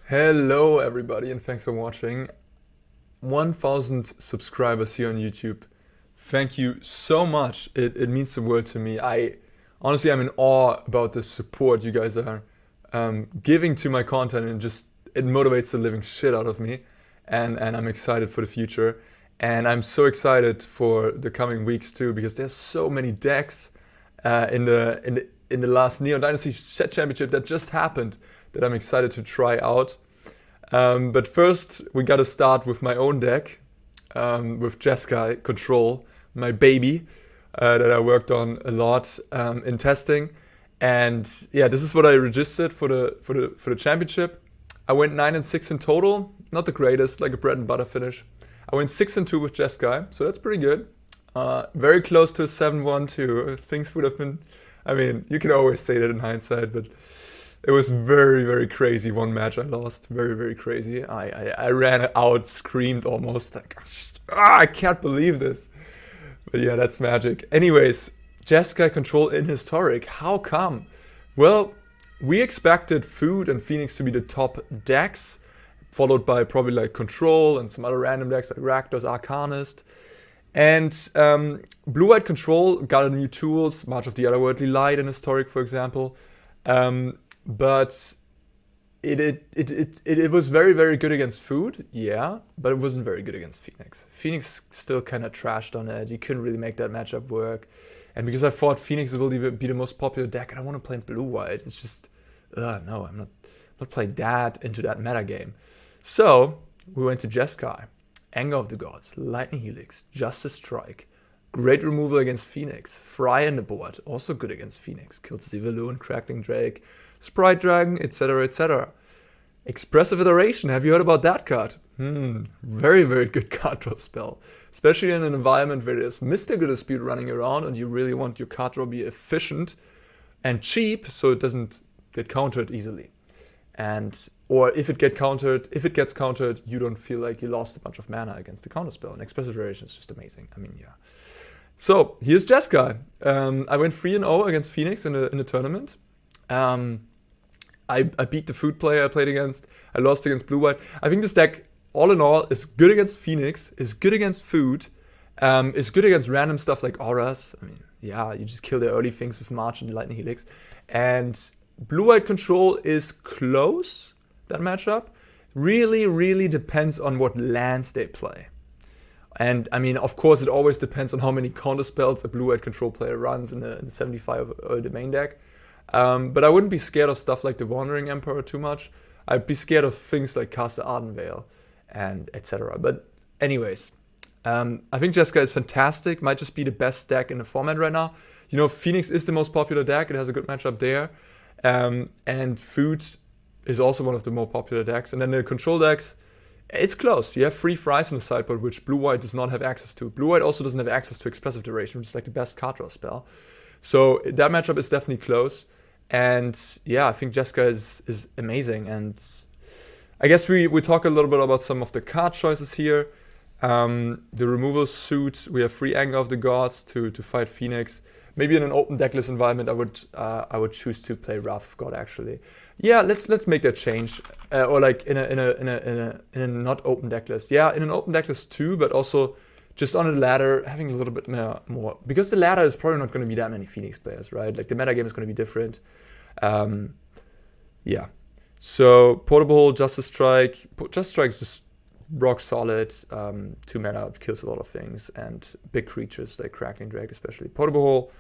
Hello everybody and thanks for watching. 1000 subscribers here on YouTube. Thank you so much. It means the world to me. Honestly, I'm in awe about the support you guys are giving to my content, and just it motivates the living shit out of me. And I'm excited for the future. And I'm so excited for the coming weeks too, because there's so many decks in the last NEON Dynasty Championship that just happened that I'm excited to try out. But first, we gotta start with my own deck, with Jeskai Control, my baby, that I worked on a lot in testing. And yeah, this is what I registered for the championship. I went 9-6 in total, not the greatest, like a bread and butter finish. I went 6-2 with Jeskai, so that's pretty good. Very close to a 7-1 too. Things would have been, I mean, you can always say that in hindsight, but it was very, very crazy. One match I lost, very, very crazy. I ran out, screamed almost, like, I can't believe this. But yeah, that's magic. Anyways, Jeskai Control in Historic, how come? Well, we expected Food and Phoenix to be the top decks, followed by probably like Control and some other random decks like Rakdos, Arcanist. And Blue-White Control got a new tools, March of the Otherworldly Light in Historic, for example. But it was very, very good against Food, yeah, but it wasn't very good against Phoenix. Phoenix still kind of trashed on it. You couldn't really make that matchup work. And because I thought Phoenix will be the most popular deck, and I want to play Blue-White, it's just, no, I'm not playing that into that meta game. So we went to Jeskai, Anger of the Gods, Lightning Helix, Justice Strike, great removal against Phoenix, Fry in the board, also good against Phoenix, kills Zivaloon, Crackling Drake, Sprite Dragon, etc., etc. Expressive Iteration, have you heard about that card? Very, very good card draw spell. Especially in an environment where there's Mystical Dispute running around and you really want your card draw to be efficient and cheap so it doesn't get countered easily. Or if it gets countered, you don't feel like you lost a bunch of mana against the counter spell. And Expressive Iteration is just amazing. I mean, yeah. So here's Jeskai. I went 3-0 against Phoenix in the tournament. I beat the Food player I played against. I lost against Blue-White. I think this deck, all in all, is good against Phoenix, is good against Food, is good against random stuff like Auras. I mean, yeah, you just kill the early things with March and Lightning Helix. And Blue-White Control is close, that matchup. Really, really depends on what lands they play. And I mean, of course, it always depends on how many counter spells a Blue-White Control player runs in the 75 or the main deck. But I wouldn't be scared of stuff like the Wandering Emperor too much. I'd be scared of things like Caster Ardenvale and etc. But anyways, I think Jeskai is fantastic. Might just be the best deck in the format right now. You know, Phoenix is the most popular deck. It has a good matchup there. And Food is also one of the more popular decks. And then the Control decks, it's close. You have 3 Fries on the sideboard, which Blue-White does not have access to. Blue-White also doesn't have access to Expressive Duration, which is like the best card draw spell. So that matchup is definitely close. And yeah, I think Jeskai is amazing. And I guess we talk a little bit about some of the card choices here. The removal suit, we have 3 Anger of the Gods to fight Phoenix. Maybe in an open decklist environment, I would choose to play Wrath of God actually. Yeah, let's make that change. Or like in a not open decklist. Yeah, in an open decklist too, but also just on a ladder, having a little bit more. Because the ladder is probably not going to be that many Phoenix players, right? Like the meta game is going to be different. Yeah. So Portable, Justice Strike. Justice Strike is just rock solid. 2 mana kills a lot of things. And big creatures like Crackling Drake especially. Portable Hole,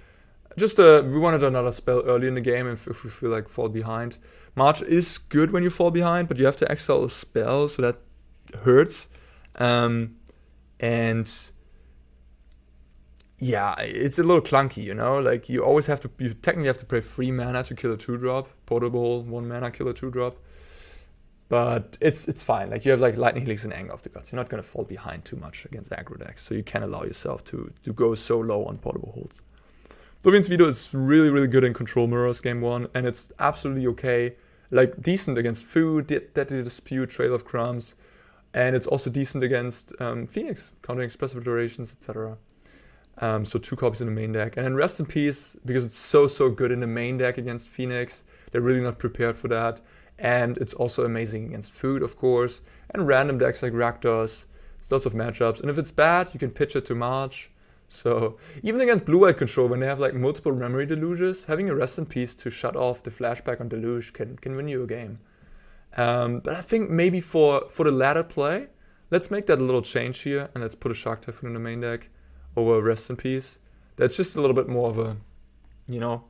just we wanted another spell early in the game if we feel like fall behind. March is good when you fall behind, but you have to exile a spell, so that hurts. And yeah, it's a little clunky, you know? Like you technically have to pay 3 mana to kill a 2-drop. Portable, 1 mana kill a 2-drop. But it's fine. Like you have like Lightning Helix and Anger of the Gods. You're not gonna fall behind too much against aggro decks, so you can allow yourself to go so low on portable holds. Dovin's Veto is really, really good in Control Mirrors game 1, and it's absolutely okay. Like decent against Food, Deadly Dispute, Trail of Crumbs, and it's also decent against Phoenix, countering Expressive Durations, etc. So 2 copies in the main deck. And then Rest in Peace, because it's so good in the main deck against Phoenix. They're really not prepared for that. And it's also amazing against food, of course, and random decks like Rakdos. There's lots of matchups. And if it's bad, you can pitch it to March. So even against blue-white control, when they have like multiple memory deluges, having a Rest in Peace to shut off the flashback on deluge can win you a game. But I think maybe for the latter play, let's make that a little change here, and let's put a Shark Typhoon in the main deck over Rest in Peace. That's just a little bit more of a, you know,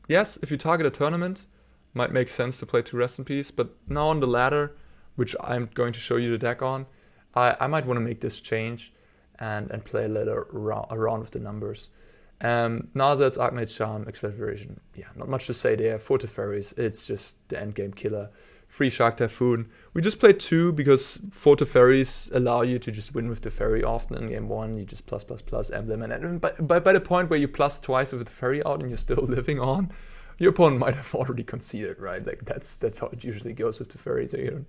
yes, if you target a tournament, might make sense to play 2 Rest in Peace, but now on the ladder, which I'm going to show you the deck on, I might want to make this change and play a little around with the numbers. Now that's Archmage's Charm, Exploration. Yeah, not much to say there. 4 Teferis, it's just the endgame killer. Free Shark Typhoon. We just played 2 because 4 Teferis allow you to just win with Teferi often in game 1. You just plus emblem, and by the point where you plus twice with the Teferi out and you're still living on, your opponent might have already conceded, right? Like that's how it usually goes with Teferi. So you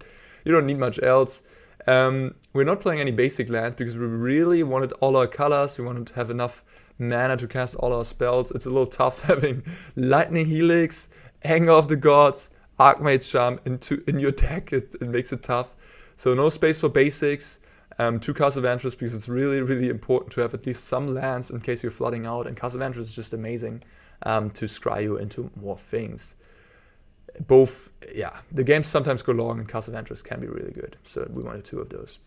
don't need much else. We're not playing any basic lands because we really wanted all our colors. We wanted to have enough mana to cast all our spells. It's a little tough having Lightning Helix, Anger of the Gods, Archmage's Charm in your deck. It makes it tough. So no space for basics. 2 Castle of Interest because it's really, really important to have at least some lands in case you're flooding out. And Castle of Interest is just amazing to scry you into more things. Both, yeah, the games sometimes go long and Castle of Interest can be really good. So we wanted 2 of those.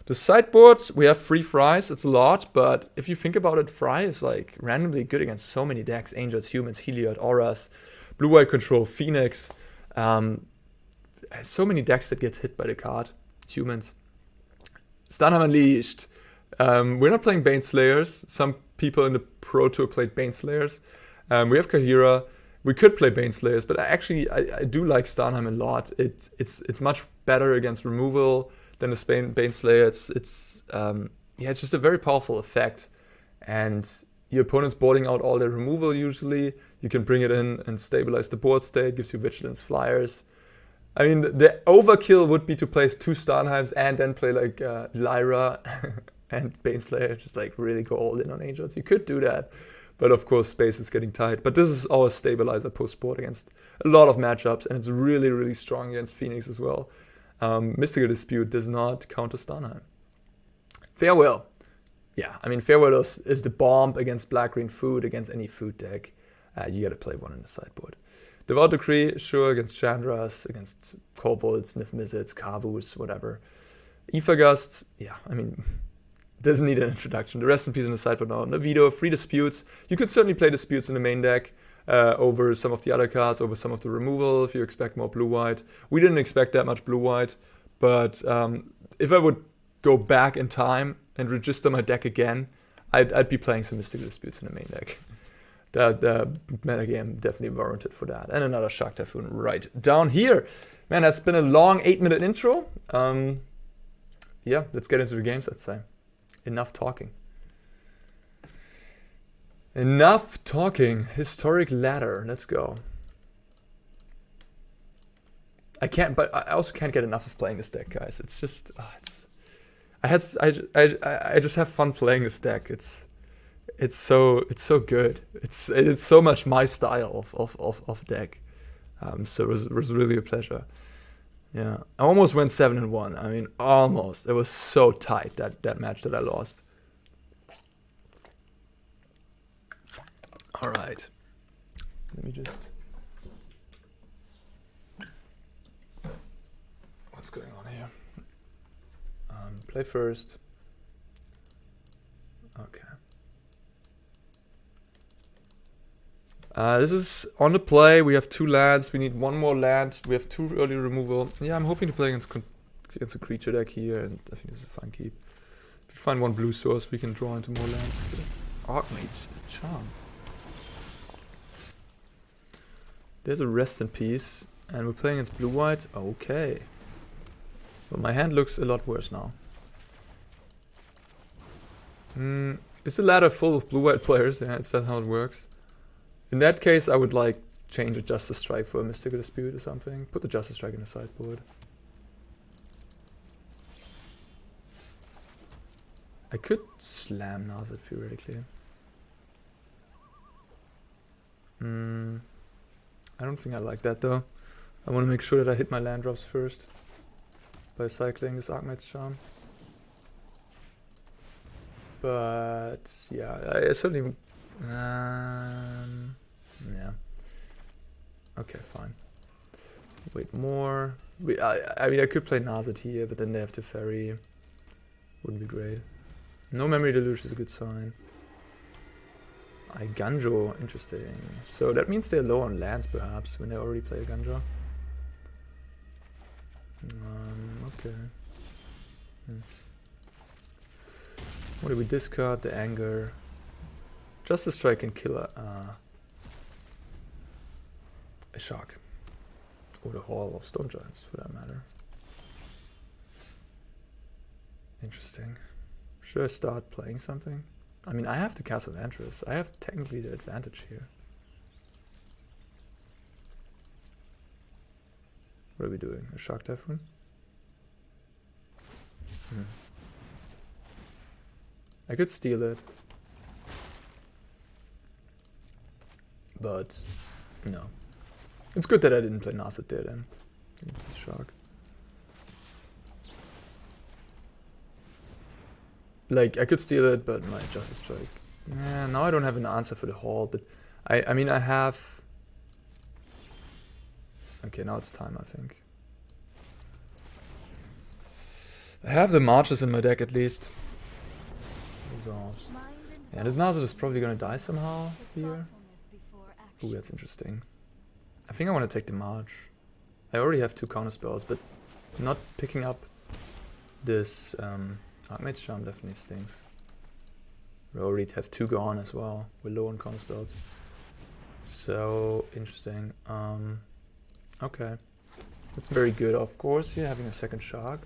The sideboard, we have 3 Fries. It's a lot, but if you think about it, Fry is like randomly good against so many decks. Angels, Humans, Heliod, Auras, Blue-White Control, Phoenix. So many decks that get hit by the card. Humans. Stunham Unleashed. We're not playing Baneslayers. Some people in the Pro Tour played Baneslayers. We have Kahira. We could play Baneslayers, but I do like Starnheim a lot. It's much better against removal than the Baneslayer. It's just a very powerful effect. And your opponent's boarding out all their removal usually. You can bring it in and stabilize the board state, gives you Vigilance Flyers. I mean, the overkill would be to play 2 Starnheims and then play like Lyra and Baneslayer, just like really go all in on Angels. You could do that, but of course space is getting tight. But this is our stabilizer post-board against a lot of matchups, and it's really, really strong against Phoenix as well. Mystical Dispute does not counter Starnheim. Farewell. Yeah, I mean, Farewell is the bomb against black-green food, against any food deck. You gotta play one in the sideboard. Devout Decree, sure, against Chandras, against Kobolds, Nifmizzets, Kavus, whatever. Aethergust, yeah, I mean, doesn't need an introduction. The Rest in Peace in the sideboard now. Navido, Free Disputes. You could certainly play Disputes in the main deck over some of the other cards, over some of the removal if you expect more blue-white. We didn't expect that much blue-white, but if I would go back in time and register my deck again, I'd be playing some Mystical Disputes in the main deck. The metagame definitely warranted for that. And another Shark Typhoon right down here. Man, that's been a long 8-minute intro. Yeah, let's get into the games, I'd say. Enough talking. Enough talking. Historic Ladder. Let's go. But I also can't get enough of playing this deck, guys. It's just, I just have fun playing this deck. It's so good. It's so much my style of deck. So it was really a pleasure. Yeah, I almost went 7-1. I mean, almost. It was so tight that match that I lost. All right. Let me just. What's going on here? Play first. Okay. This is on the play. We have 2 lands. We need 1 more land. We have 2 early removal. Yeah, I'm hoping to play against a creature deck here, and I think this is a fine keep. If we find 1 blue source, we can draw into more lands. Archmage's Charm. There's a Rest in Peace, and we're playing against blue-white. Okay. But my hand looks a lot worse now. Is the ladder full of blue-white players? Yeah, is that how it works? In that case, I would like change a Justice Strike for a Mystical Dispute or something. Put the Justice Strike in the sideboard. I could slam Nazet theoretically. I don't think I like that though. I want to make sure that I hit my land drops first by cycling this Archmage's Charm. But yeah, I certainly... yeah. Okay, fine. Wait more. I mean, I could play Nazit here, but then they have to ferry. Wouldn't be great. No memory deluge is a good sign. I Ganjo, interesting. So that means they're low on lands, perhaps, when they already play a Ganjo. Okay. What do we discard? The Anger. Justice Strike can kill a shark. Or the Hall of Storm Giants, for that matter. Interesting. Should I start playing something? I mean, I have the Castle Ventress. I have technically the advantage here. What are we doing? A Shark Typhoon? I could steal it. But, no. It's good that I didn't play Nazit there then. Against this Shark. Like, I could steal it, but my Justice Strike. Yeah, now I don't have an answer for the Hall, but I mean, I have... Okay, now it's time, I think. I have the Marches in my deck, at least. Resolves. Yeah, this Nazit is probably gonna die somehow here. Ooh, that's interesting. I think I want to take the March. I already have 2 counter spells, but not picking up this Archmage's Charm definitely stings. We already have 2 gone as well. We're low on counter spells. So, interesting. Okay. That's very good, of course, here, having a second Shark.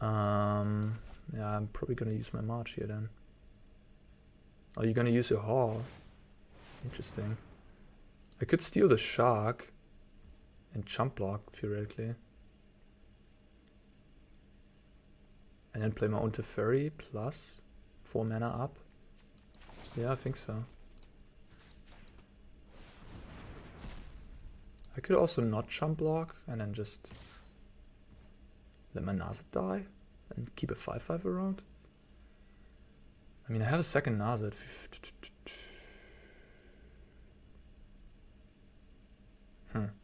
Yeah, I'm probably gonna use my March here then. Oh, you're gonna use your Hall. Interesting. I could steal the Shark and chump block, theoretically. And then play my own Teferi plus 4 mana up. Yeah, I think so. I could also not chump block and then just let my Nazit die and keep a 5/5 around. I mean, I have a second Nazit.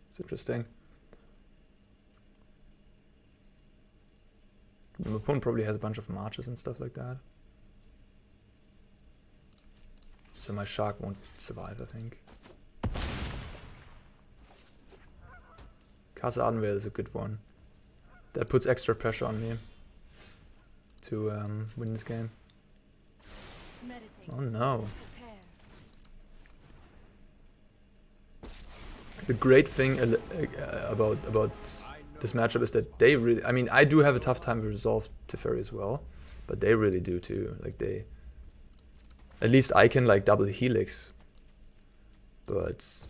It's interesting. My opponent probably has a bunch of Marches and stuff like that. So my Shark won't survive, I think. Castle Ardenvale is a good one. That puts extra pressure on me to win this game. Oh no. The great thing about this matchup is that they really... I mean, I do have a tough time to resolve Teferi as well, but they really do too. Like, they... At least I can, like, double Helix. But,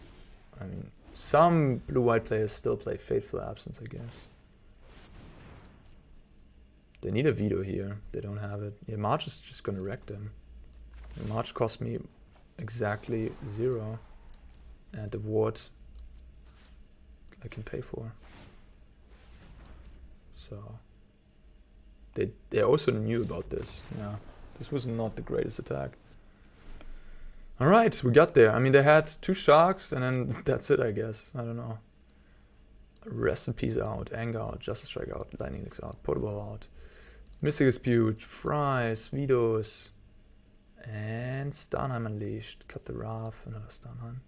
I mean, some blue-white players still play Fateful Absence, I guess. They need a veto here. They don't have it. Yeah, March is just gonna wreck them. And March cost me exactly 0. And the ward I can pay for. So they also knew about this. Yeah, this was not the greatest attack. All right, we got there. I mean, they had 2 Sharks, and then that's it, I guess. I don't know. Rest in Peace out, Anger out, Justice Strike out, Lightning Helix out, Portable out, Mystic Dispute, Fries, Vetoes, and Starnheim Unleashed. Cut the Wrath, another Starnheim.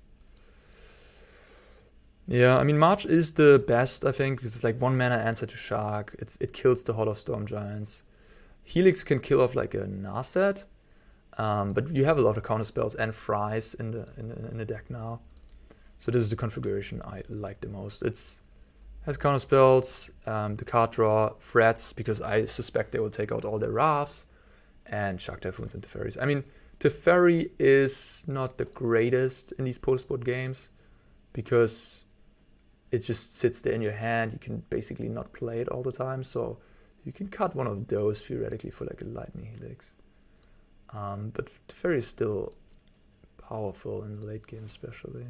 Yeah, I mean, March is the best, I think, because it's like 1 mana answer to Shark. It kills the Hall of Storm Giants. Helix can kill off like a Narset, but you have a lot of counter spells and Fries in the deck now. So this is the configuration I like the most. It's has counter spells, the card draw, threats, because I suspect they will take out all their Wraths, and Shark Typhoons and Teferis. I mean, Teferi is not the greatest in these post-board games, because it just sits there in your hand. You can basically not play it all the time, so you can cut one of those theoretically for like a Lightning Helix. But Teferi is still powerful in the late game, especially.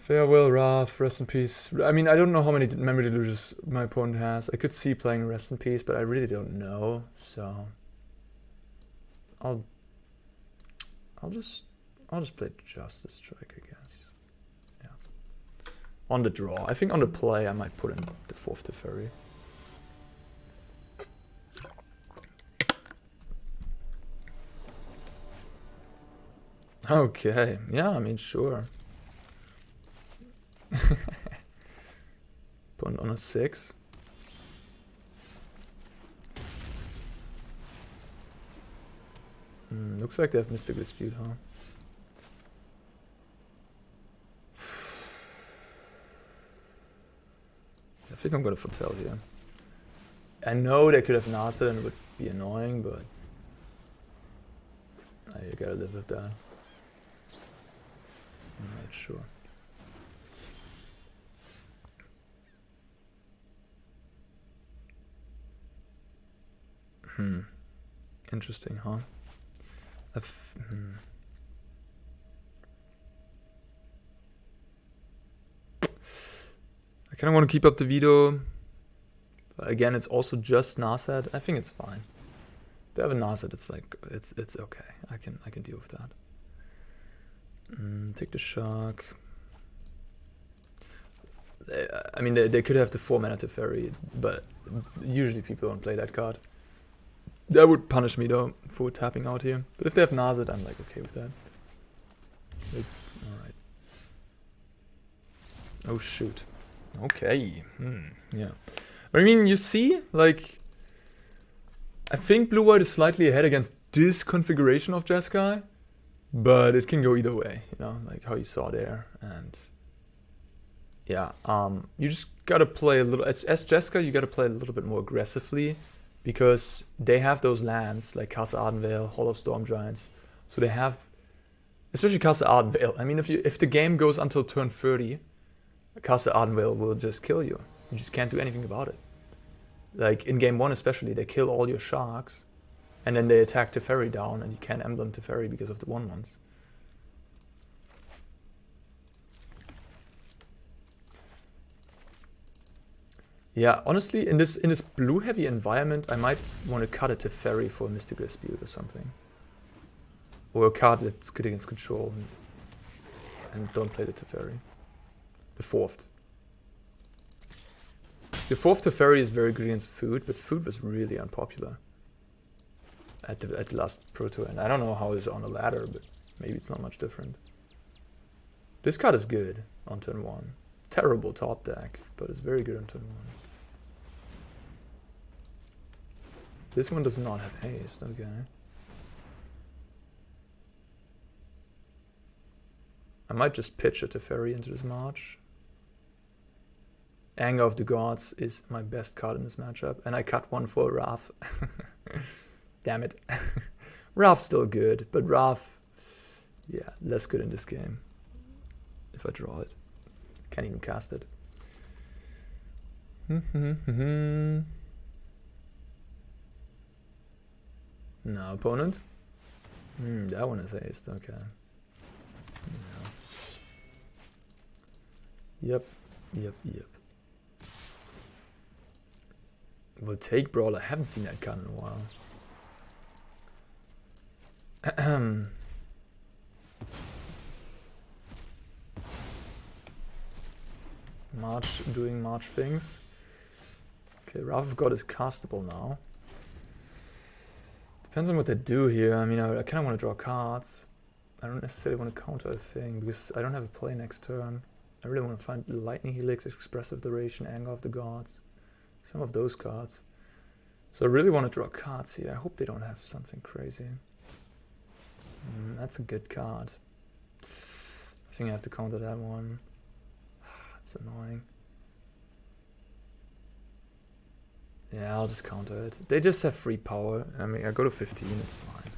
Farewell, Raph. Rest in peace. I mean, I don't know how many memory delusions my opponent has. I could see playing Rest in Peace, but I really don't know. So I'll just play Justice Strike, I guess. Yeah. On the draw. I think on the play I might put in the 4th Teferi. Okay. Yeah, I mean, sure. Put on a 6. Looks like they have Mythic Dispute, huh? I think I'm gonna foretell here. I know they could have nasted and it would be annoying, but you gotta live with that. I'm not sure. Interesting, huh? I kind of want to keep up the veto. But again, it's also just Narset. I think it's fine. If they have a Narset, it's like it's okay. I can deal with that. Take the Shark. I mean, they could have the 4-mana Teferi, but usually people don't play that card. That would punish me though for tapping out here. But if they have Narset, I'm like okay with that. Like, alright. Oh shoot. Okay. Yeah. I mean, you see, like, I think blue-white is slightly ahead against this configuration of Jeskai, but it can go either way, you know, like how you saw there. And yeah, you just gotta play a little, as Jeskai, you gotta play a little bit more aggressively, because they have those lands like Casa Ardenvale, Hall of Storm Giants. So they have, especially Casa Ardenvale. I mean, if the game goes until turn 30, Casa Ardenvale will just kill you. You just can't do anything about it. Like in game 1 especially, they kill all your sharks, and then they attack Teferi down, and you can't emblem Teferi because of the 1/1s. Yeah, honestly, in this blue-heavy environment, I might want to cut a Teferi for a Mystic Dispute or something. Or a card that's good against control, and don't play the Teferi. The 4th. The 4th Teferi is very good against food, but food was really unpopular at the last Pro Tour, and I don't know how it's on a ladder, but maybe it's not much different. This card is good on turn 1. Terrible top deck, but it's very good on turn 1. This one does not have haste, okay. I might just pitch a Teferi into this march. Anger of the Gods is my best card in this matchup, and I cut one for Raph. Damn it. Raph's still good, but Raph, yeah, less good in this game. If I draw it. Can't even cast it. No, opponent? That one is haste, okay. Yeah. Yep. We'll take Brawl. I haven't seen that card in a while. Doing March things. Okay, Wrath of God is castable now. Depends on what they do here. I mean, I kind of want to draw cards. I don't necessarily want to counter a thing because I don't have a play next turn. I really want to find Lightning Helix, Expressive Duration, Anger of the Gods. Some of those cards. So I really want to draw cards here. I hope they don't have something crazy. That's a good card. I think I have to counter that one. It's annoying. Yeah, I'll just counter it. They just have free power. I mean, I go to 15, it's fine.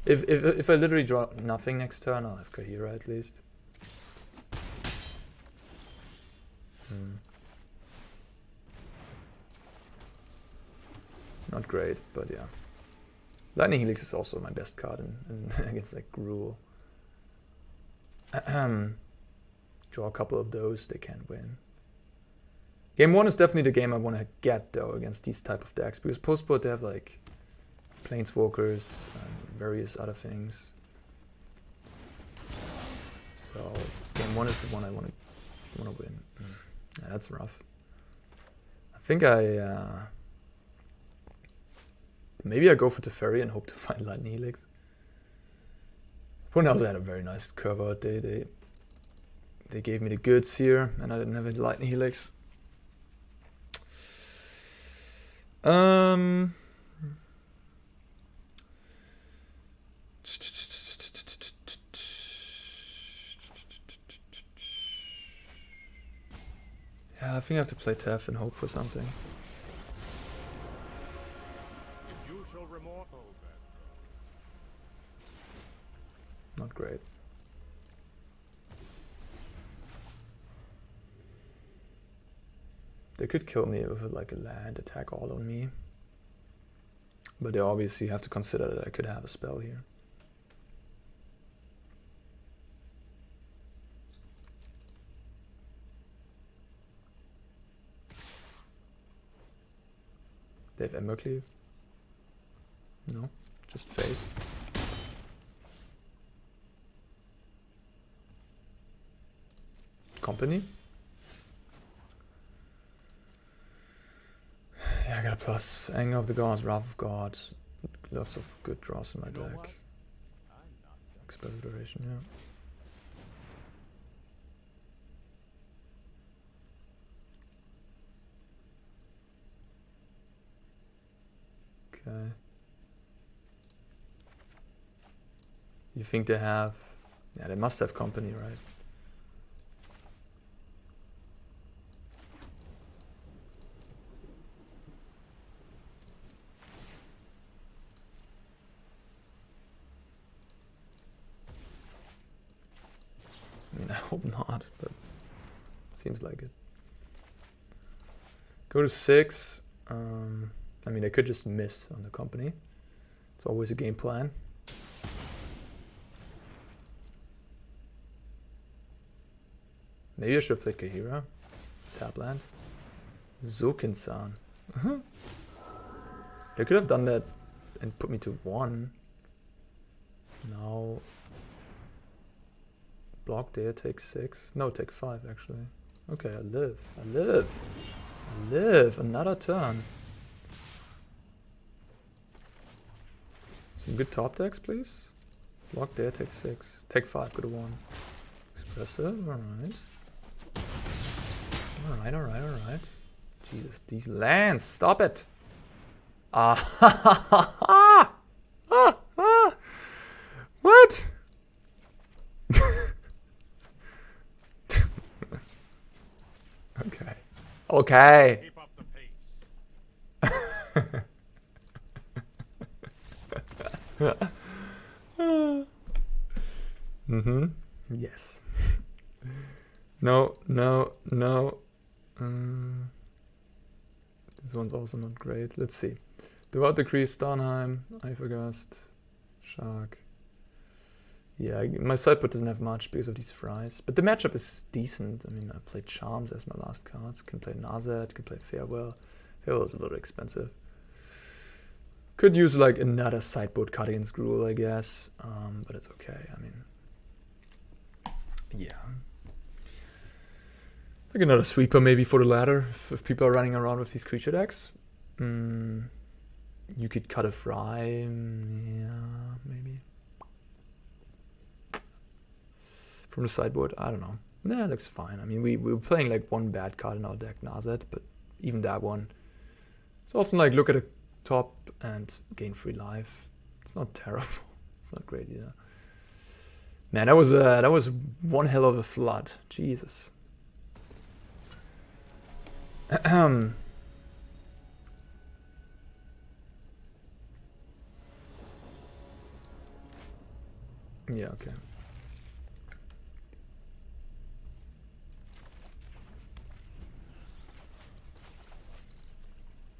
If I literally draw nothing next turn, I'll have Kahira at least. Not great, but yeah. Lightning Helix is also my best card in against like Gruul. Draw a couple of those, they can't win. Game 1 is definitely the game I want to get, though, against these type of decks. Because post-board, they have, like, Planeswalkers and various other things. So, game 1 is the one I want to win. Yeah, that's rough. I think maybe I go for Teferi and hope to find Lightning Helix. Who knows, I had a very nice curve out. They gave me the goods here, and I didn't have any Lightning Helix. Yeah, I think I have to play Tef and hope for something. Not great. They could kill me with like a land attack all on me. But they obviously have to consider that I could have a spell here. They have Embercleave? No, just face. Company? Yeah, I got a plus. Anger of the Gods, Wrath of Gods. Lots of good draws in my deck. Expected duration, yeah. Okay. You think they have... Yeah, they must have company, right? I mean, I hope not, but seems like it. Go to 6. I mean, I could just miss on the company. It's always a game plan. Maybe I should have played Kahira. Tap land. Zokin-san. They could have done that and put me to 1. Now... Block there, take 6. No, take 5 actually. Okay, I live. I live. I live. Another turn. Some good top decks, please. Block there, take 6. Take 5, go to 1. Expressive, alright. Alright, alright, alright. Jesus, these lands, stop it! Ah ha ha ha ha! Ah, ah. What? Okay. Okay. Keep up the pace. Yes. No, no, no. This one's also not great. Let's see. Devout Decree, Starnheim, Eifergast, Shark. Yeah, my sideboard doesn't have much because of these fries. But the matchup is decent. I mean, I played Charms as my last cards. Can play Nazet, can play Farewell. Farewell is a little expensive. Could use like another sideboard card against Gruul, I guess. But it's okay, I mean... Yeah. Like another sweeper maybe for the ladder, if people are running around with these creature decks. You could cut a fry, yeah, maybe. From the sideboard, I don't know. Nah, it looks fine. I mean, we were playing like one bad card in our deck, Nazet, but even that one. It's often like look at a top and gain 3 life. It's not terrible. It's not great either. Man, that was one hell of a flood. Jesus. Yeah, okay.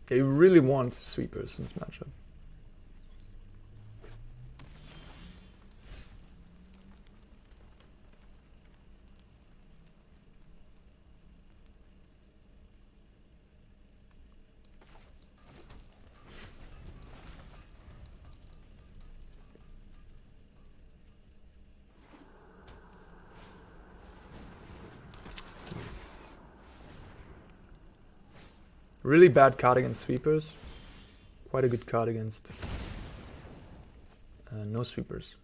They really want sweepers in this matchup. Really bad card against sweepers. Quite a good card against no sweepers.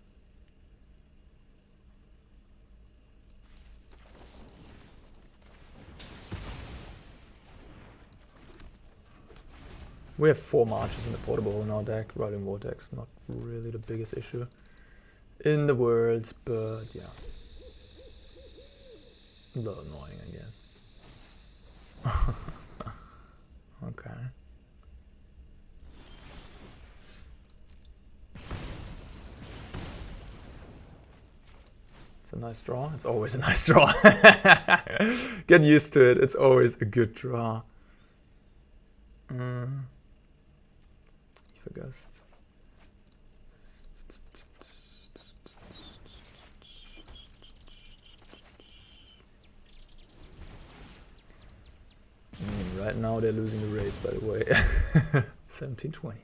We have 4 marches in the portable in our deck. Rolling Vortex, not really the biggest issue in the world, but yeah. A little annoying, I guess. Okay. It's a nice draw. It's always a nice draw. Get used to it. It's always a good draw. Vergesst. Right now they're losing the race, by the way. 17-20.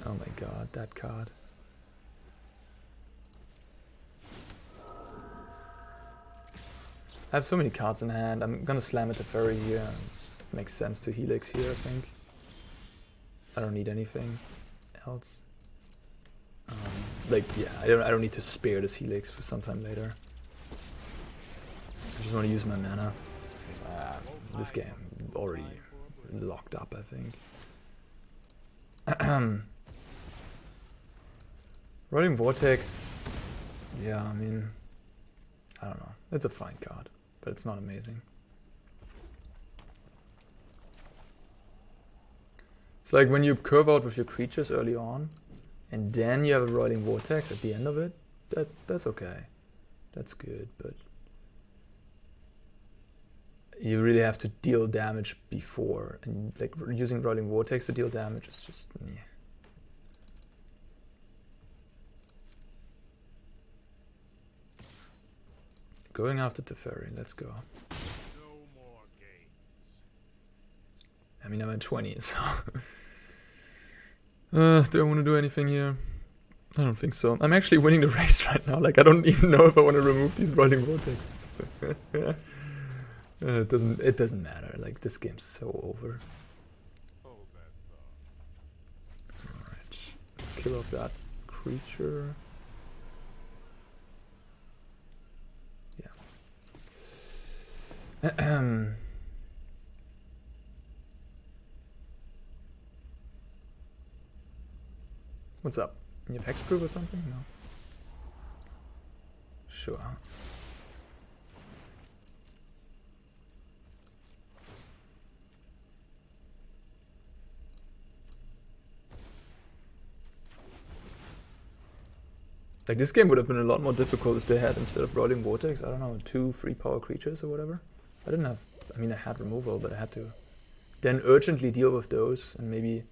Oh my god, that card. I have so many cards in hand. I'm gonna slam it to Furry here. It just makes sense to Helix here, I think. I don't need anything else. Like, yeah, I don't need to spare this Helix for some time later. I just want to use my mana. This game already locked up, I think. Rolling Vortex, yeah, I mean, I don't know. It's a fine card, but it's not amazing. It's like when you curve out with your creatures early on, and then you have a Rolling Vortex at the end of it, that's okay. That's good, but you really have to deal damage before, and like using Rolling Vortex to deal damage is just, yeah. Going after Teferi, let's go. No more games. I mean, I'm at 20, so... do I want to do anything here? I don't think so. I'm actually winning the race right now. Like, I don't even know if I want to remove these Rolling Vortexes. It doesn't matter. Like, this game's so over. Alright, let's kill off that creature. Yeah. What's up? You have hexproof or something? No. Sure. Like, this game would have been a lot more difficult if they had, instead of Rolling Vortex, I don't know, 2 3-power creatures or whatever. I didn't have, I mean, I had removal, but I had to then urgently deal with those, and maybe,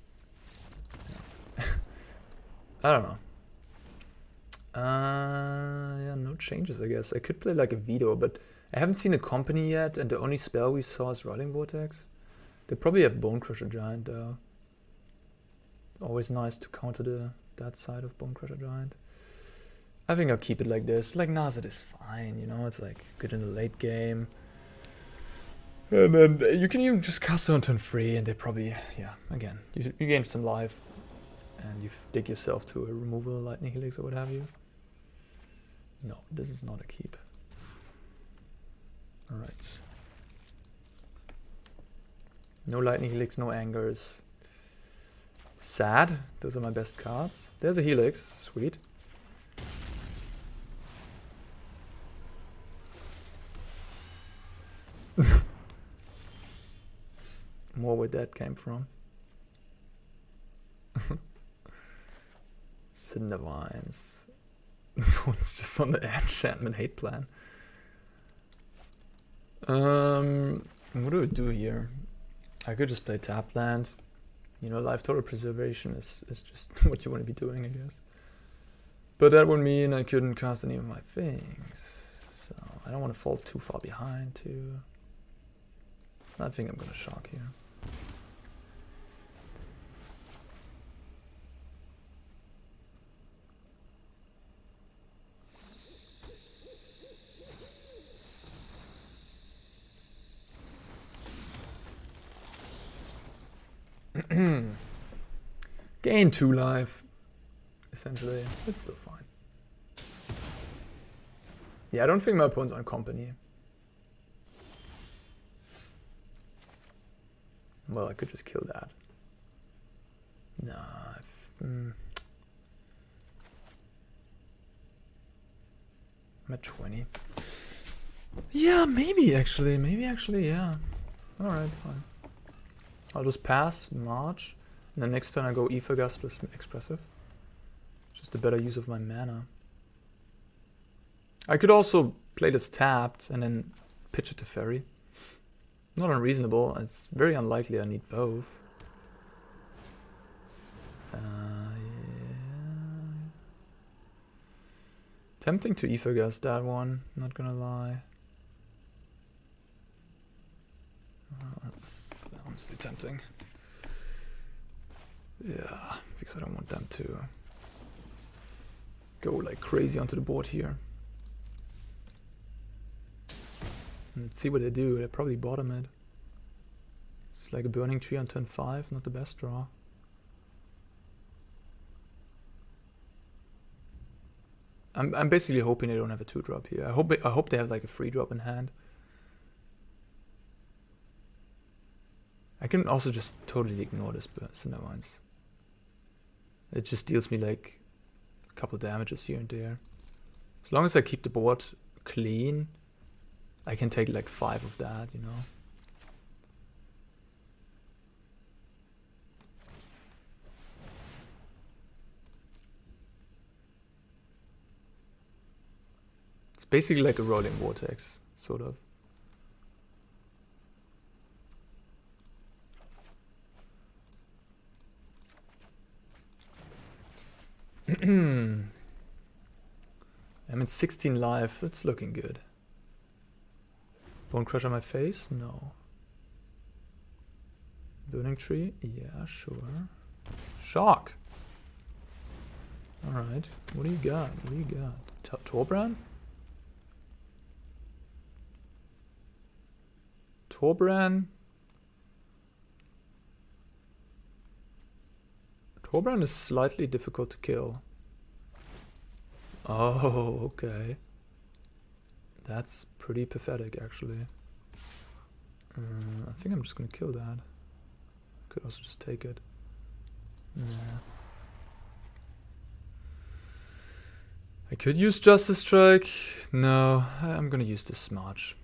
I don't know. Yeah, no changes, I guess. I could play like a Veto, but I haven't seen a company yet, and the only spell we saw is Rolling Vortex. They probably have Bone Crusher Giant, though. Always nice to counter that side of Bone Crusher Giant. I think I'll keep it like this. Like, Nazet is fine, you know, it's like good in the late game. And then you can even just cast it on turn 3, and they probably, yeah, again, you gain some life. And you dig yourself to a removal, Lightning Helix, or what have you. No, this is not a keep. Alright. No Lightning Helix, no Angers. Sad. Those are my best cards. There's a Helix. Sweet. More where that came from. Cindervines. It's just on the enchantment hate plan. What do we do here? I could just play tap land. You know, life total preservation is just what you want to be doing, I guess. But that would mean I couldn't cast any of my things. So I don't want to fall too far behind too. I think I'm gonna shock here. Gain 2 life. Essentially, it's still fine. Yeah, I don't think my opponent's on company. Well, I could just kill that. Nah. I'm at 20. Yeah, maybe actually, yeah. Alright, fine. I'll just pass, march, and then next turn I go Ether Gust plus Expressive. Just a better use of my mana. I could also play this tapped and then pitch it to Fairy. Not unreasonable, it's very unlikely I need both. Yeah. Tempting to Ether Gust that one, not gonna lie. That's honestly tempting. Yeah, because I don't want them to go like crazy onto the board here. Let's see what they do. They probably bottom it. It's like a Burning Tree on turn 5, not the best draw. I'm basically hoping they don't have a 2-drop here. I hope they have like a 3-drop in hand. I can also just totally ignore this Cindermines. It just deals me like a couple damages here and there. As long as I keep the board clean, I can take like 5 of that, you know. It's basically like a rolling vortex, sort of. I'm at 16 life, that's looking good. Bone Crush on my face? No. Burning Tree? Yeah, sure. Shock! Alright, what do you got? What do you got? Torbran? Torbran? Torbran is slightly difficult to kill. Oh, okay. That's pretty pathetic, actually. I think I'm just gonna kill that. Could also just take it. Nah. I could use Justice Strike. No, I'm gonna use this Smarch.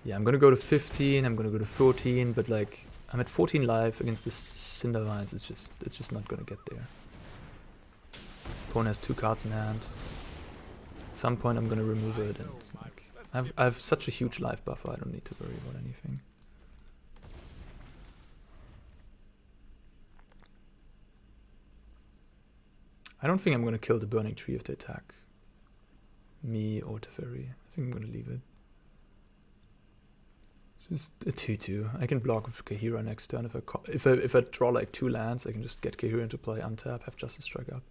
Yeah, I'm gonna go to 15, I'm gonna go to 14, but like, I'm at 14 life against this Cindervines. It's just not gonna get there. Opponent has 2 cards in hand. At some point I'm gonna remove it, and like, I have such a huge life buffer, I don't need to worry about anything. I don't think I'm gonna kill the Burning Tree if they attack me or Teferi. I think I'm gonna leave it. Just a 2/2. I can block with Kahira next turn. If I draw like 2 lands, I can just get Kahira into play, untap, have Justice Strike up.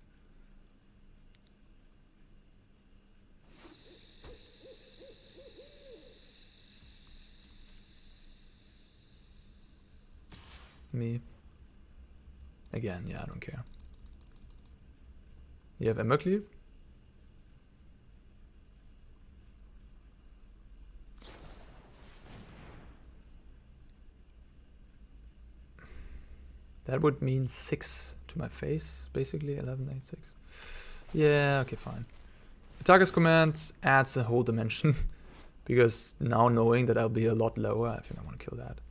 Me. Again, yeah, I don't care. You have Embercleave? That would mean 6 to my face, basically. 11, 8, 6. Yeah, okay, fine. Attackers command adds a whole dimension. Because now knowing that I'll be a lot lower, I think I want to kill that.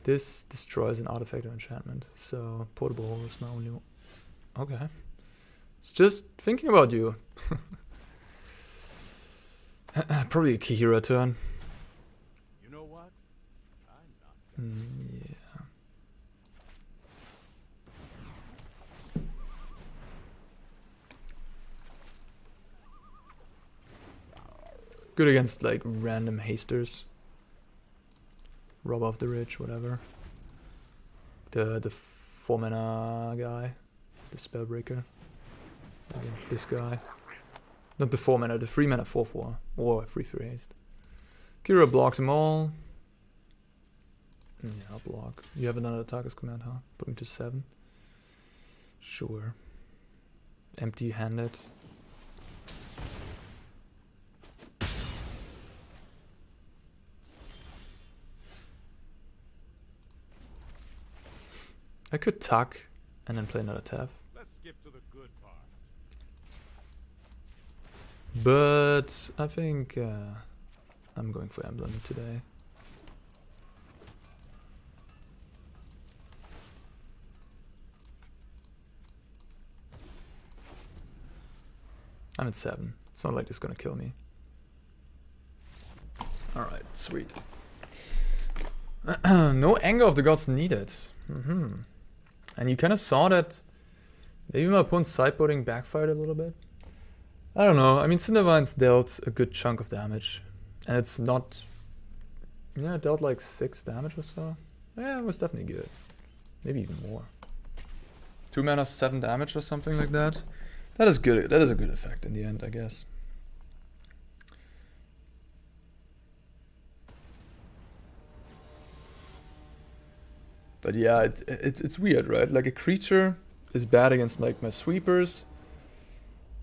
This destroys an artifact or enchantment, so Portable Hole is my only... Okay. It's just thinking about you. Probably a Kahira turn. You know what? I'm not. Yeah. Good against like random hasters. Rob off the Rich, whatever. The 4-mana guy. the Spellbreaker. This guy. Not the 4 mana, the 3 mana 4/4. Or 3/3 haste. Kira blocks them all. Yeah, I'll block. You have another target's command, huh? Put me to 7. Sure. Empty-handed. I could tuck and then play another tap. Let's skip to the good part. But I think I'm going for Emblem today. I'm at 7. It's not like it's gonna kill me. Alright, sweet. No Anger of the Gods needed. And you kind of saw that maybe my opponent's sideboarding backfired a little bit. I don't know. I mean, Cindervine's dealt a good chunk of damage. And it's not... Yeah, it dealt like 6 damage or so. Yeah, it was definitely good. Maybe even more. 2 mana, 7 damage or something like that. That is good. That is a good effect in the end, I guess. But yeah, it's weird, right? Like a creature is bad against like my sweepers,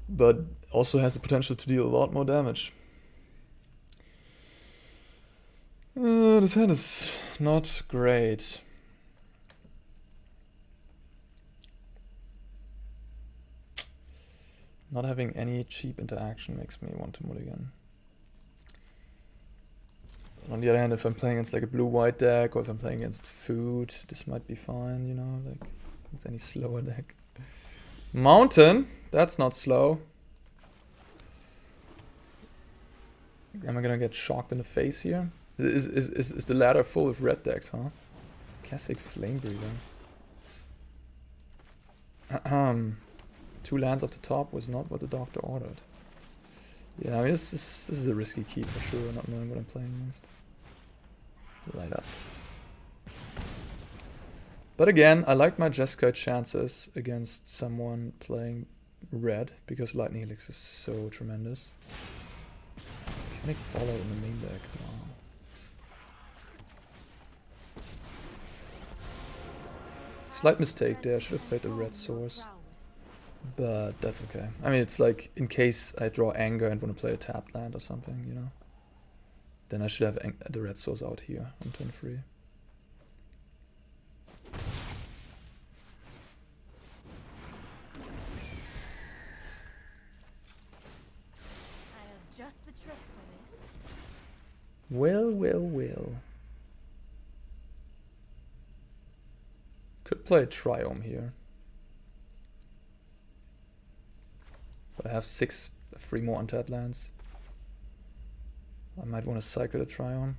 but also has the potential to deal a lot more damage. This hand is not great. Not having any cheap interaction makes me want to mulligan. On the other hand, if I'm playing against like a blue-white deck, or if I'm playing against food, this might be fine, you know, like against any slower deck. Mountain? That's not slow. Am I gonna get shocked in the face here? Is the ladder full of red decks, huh? Classic Flame Breather. 2 lands off the top was not what the doctor ordered. Yeah, I mean, this is a risky keep for sure, not knowing what I'm playing against. Light up. But again, I like my Jeskai chances against someone playing red, because Lightning Helix is so tremendous. Can it follow in the main deck? Wow. Slight mistake there, I should have played the red source. But that's okay. I mean, it's like, in case I draw Anger and want to play a tapped land or something, you know. Then I should have the red source out here on turn 3. I have just the trick for this. Well, well, well. Could play a Triome here. But I have 3 more untapped lands. I might want to cycle a Triome.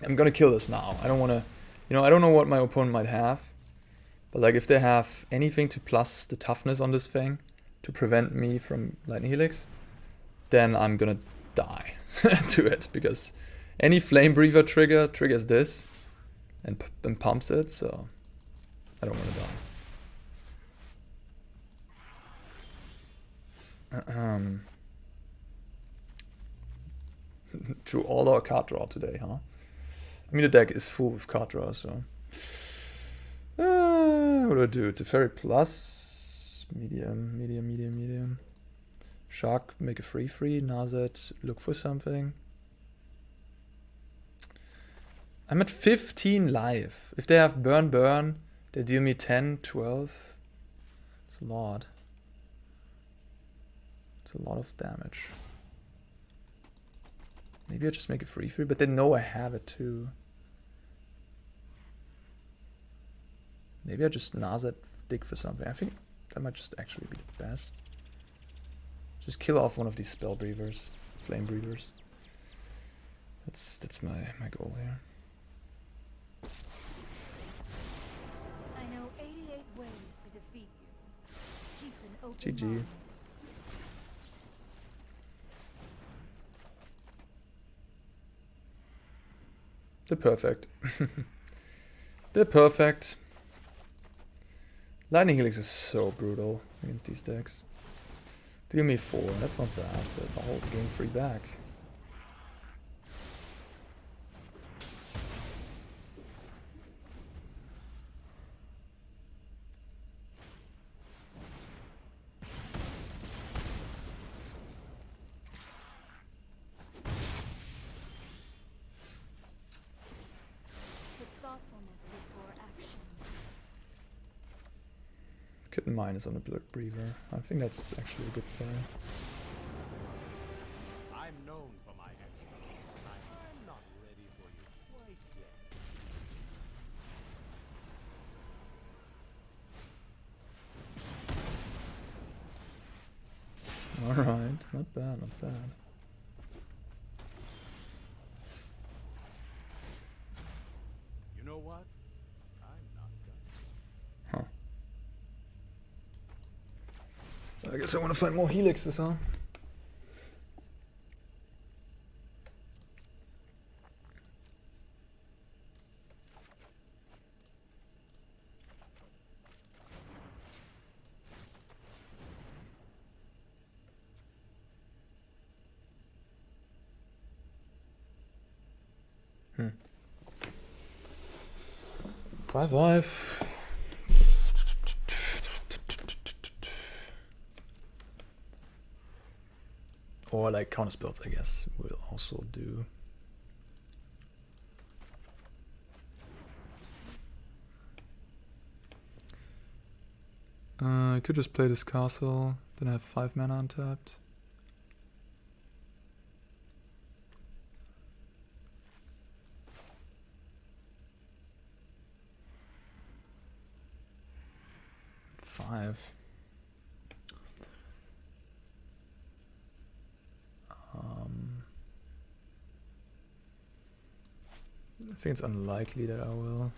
I'm gonna kill this now. I don't want to... You know, I don't know what my opponent might have. But like, if they have anything to plus the toughness on this thing to prevent me from Lightning Helix, then I'm gonna die to it. Because any Flame Breather trigger triggers this and pumps it, so I don't want to die. Drew all our card draw today, huh? I mean, the deck is full with card draw, so... what do I do? Teferi plus... Medium. Shark, make a 3/3. Nazet, look for something. I'm at 15 life. If they have burn, they deal me 10, 12. It's a lot. It's a lot of damage. Maybe I just make a 3/3, but they know I have it too. Maybe I just Nazet dig for something. I think that might just actually be the best. Just kill off one of these Spell Breathers, Flame Breathers. That's my goal here. I know 88 ways to defeat you. Keep an open GG. mind. They're perfect. They're perfect. Lightning Helix is so brutal against these decks. They give me 4, that's not bad, but I'll hold the game free back. Couldn't minus on the Blood Breather. I think that's actually a good play. I'm known for my exploits. I'm not ready for you quite yet. Alright, not bad, not bad. You know what? I'm not done. Huh. I guess I want to find more helixes, huh? Hmm. 5 life. Or like counter spells, I guess, will also do. I could just play this castle, then I have 5 mana untapped. I think it's unlikely that I will.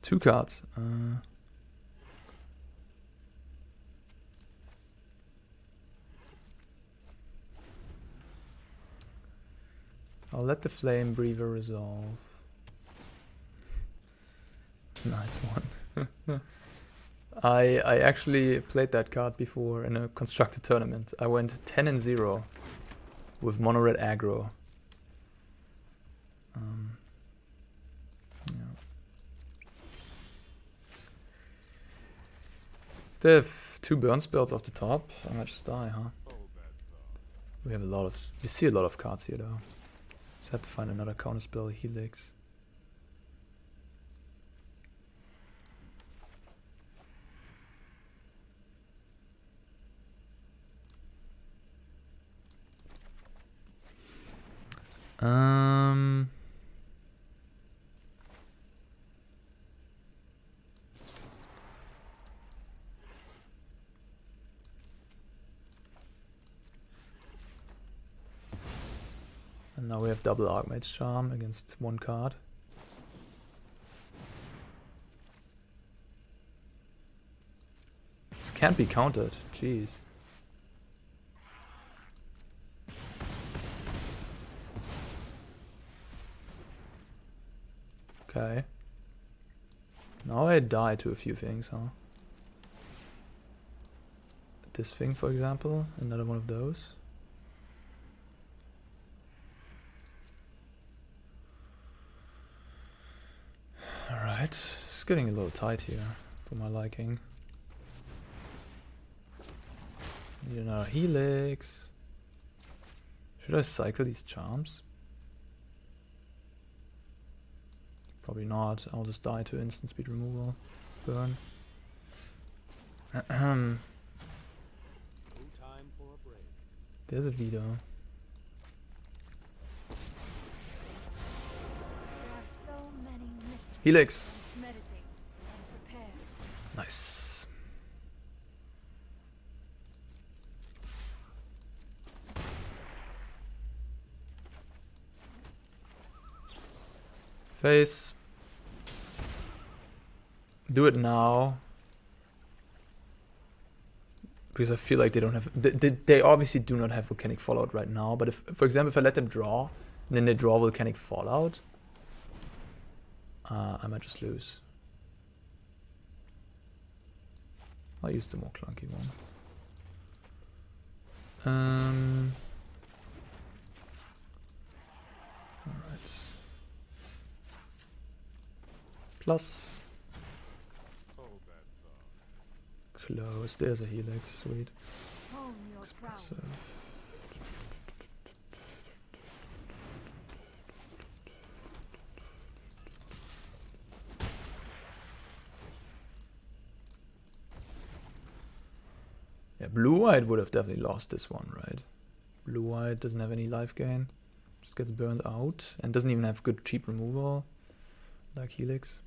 Two cards. I'll let the Flame Breather resolve. Nice one. I actually played that card before in a constructed tournament. I went 10-0 with mono red aggro. Yeah. They have 2 burn spells off the top. I might just die, huh? We have a lot of. You see a lot of cards here, though. Just have to find another counter spell, Helix. And now we have double Archmage's Charm against 1 card. This can't be countered, jeez. Okay. Now I die to a few things, huh? This thing, for example, another one of those. Alright, it's getting a little tight here for my liking. Need another Helix. Should I cycle these charms? Probably not. I'll just die to instant speed removal. Burn. No time for a break. There's a Veto. There are so many mysteries. Helix! Meditate and prepare. Nice. Face. Do it now. Because I feel like they don't have... They obviously do not have Volcanic Fallout right now, but if, for example, if I let them draw, and then they draw Volcanic Fallout, I might just lose. I'll use the more clunky one. Alright. Plus. Close. There's a Helix. Sweet. Hone your crown. Expressive. Yeah, blue-white would have definitely lost this one, right? Blue-white doesn't have any life gain. Just gets burned out. And doesn't even have good cheap removal. Like Helix.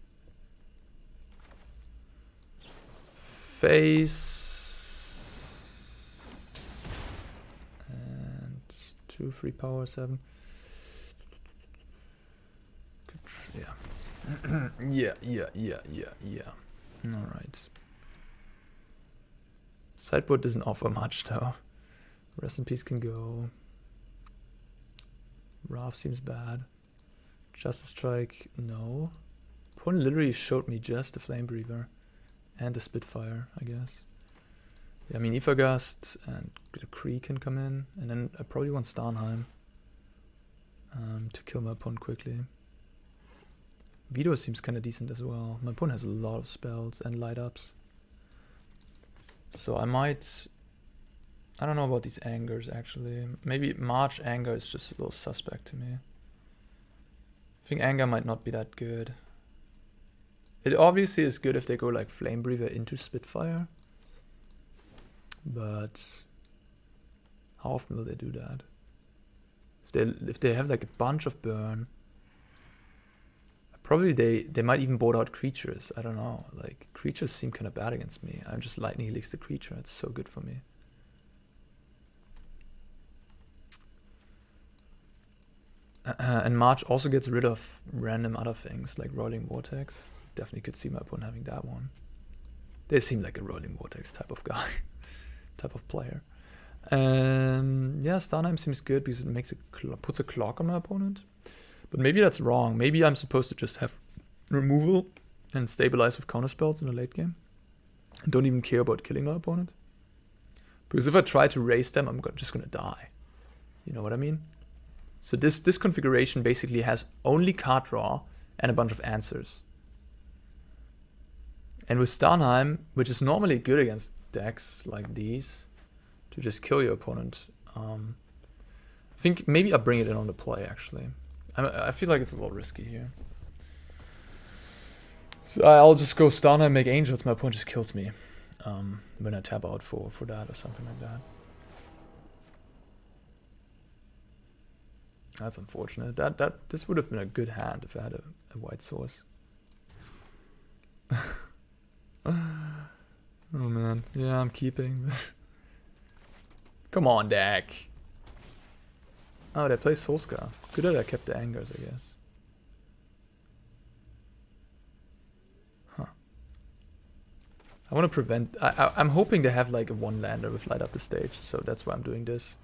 Face. And 2 free power, 7. Yeah. yeah. Alright. Sideboard doesn't offer much though. Rest in Peace can go. Wrath seems bad. Justice Strike, no. Opponent literally showed me just the Flame Breather and the Spitfire, I guess. Yeah, I mean Gust and the Kree can come in, and then I probably want Starnheim to kill my opponent quickly. Veto seems kind of decent as well. My opponent has a lot of spells and light ups. So I might... I don't know about these angers actually. Maybe March anger is just a little suspect to me. I think anger might not be that good. It obviously is good if they go like Flame Breather into Spitfire. But how often will they do that? If they have like a bunch of burn, probably they might even board out creatures. I don't know. Like creatures seem kind of bad against me. I'm just Lightning Helix the creature. It's so good for me. And March also gets rid of random other things like Rolling Vortex. Definitely could see my opponent having that one. They seem like a Rolling Vortex type of guy, type of player. Yeah, Starnheim seems good because it makes puts a clock on my opponent. But maybe that's wrong. Maybe I'm supposed to just have removal and stabilize with counterspells in the late game. And don't even care about killing my opponent. Because if I try to raise them, I'm just gonna die. You know what I mean? So this configuration basically has only card draw and a bunch of answers. And with Starnheim, which is normally good against decks like these, to just kill your opponent, I think maybe I'll bring it in on the play actually. I feel like it's a little risky here. So I'll just go Starnheim, make Angels, my opponent just kills me when I tap out for that or something like that. That's unfortunate. This would have been a good hand if I had a white source. Oh man, yeah, I'm keeping. Come on, deck. Oh, they play Solskjaer. Good that I kept the angers, I guess. Huh. I want to prevent... I'm hoping they have like a one-lander with Light Up the Stage, so that's why I'm doing this.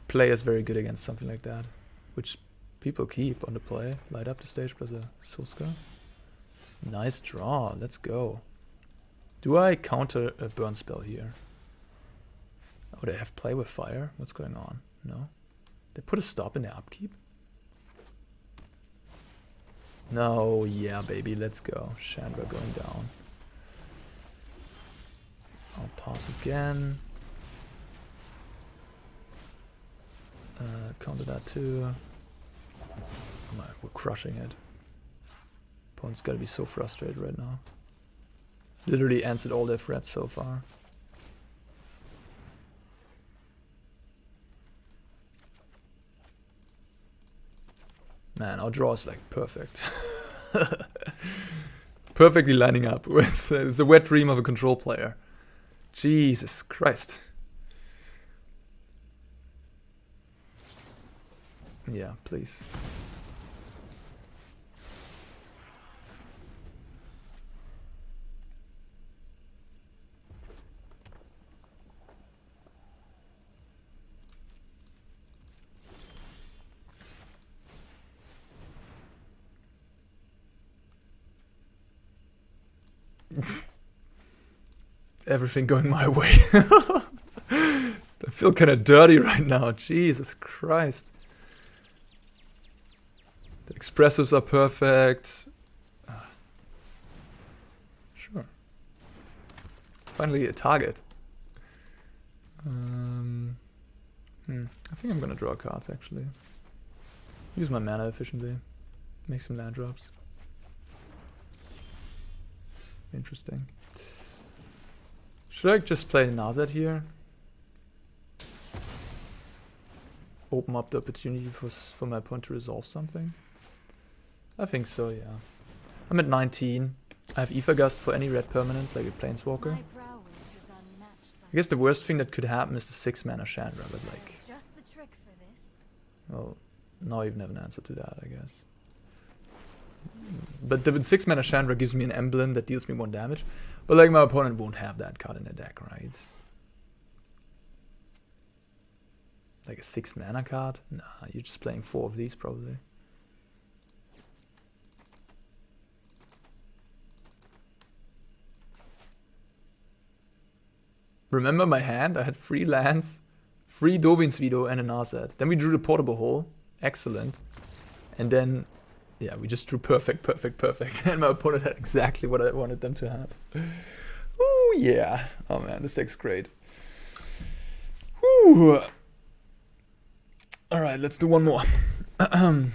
Play is very good against something like that, which people keep on the play. Light Up the Stage plus a Solskjaer. Nice draw, let's go. Do I counter a burn spell here? Oh, they have play with fire? What's going on? No? They put a stop in their upkeep? No, yeah baby, let's go. Chandra going down. I'll pass again. Counter that too. Oh my, we're crushing it. Opponent's gotta be so frustrated right now. Literally answered all their threats so far. Man, our draw is like perfect. Perfectly lining up. It's a wet dream of a control player. Jesus Christ. Yeah, please. Everything going my way. I feel kind of dirty right now. Jesus Christ. The expressives are perfect. Sure. Finally a target. I think I'm gonna draw cards actually. Use my mana efficiently. Make some land drops. Interesting. Should I just play Nazad here? Open up the opportunity for my opponent to resolve something? I think so, yeah. I'm at 19. I have Ether Gust for any red permanent, like a Planeswalker. My prowess is unmatched by I guess the worst thing that could happen is the 6 mana Chandra, but like, just the trick for this. well, now I even have an answer to that, I guess. But the 6 mana Chandra gives me an emblem that deals me 1 damage. But like my opponent won't have that card in their deck, right? Like a 6 mana card? Nah, you're just playing 4 of these probably. Remember my hand? I had 3 lands, 3 Dovin's Veto and an Narset. Then we drew the Portable Hole. Excellent. And then, yeah, we just drew perfect. And my opponent had exactly what I wanted them to have. Ooh, yeah. Oh man, this deck's great. Ooh. Alright, let's do one more. 3-0,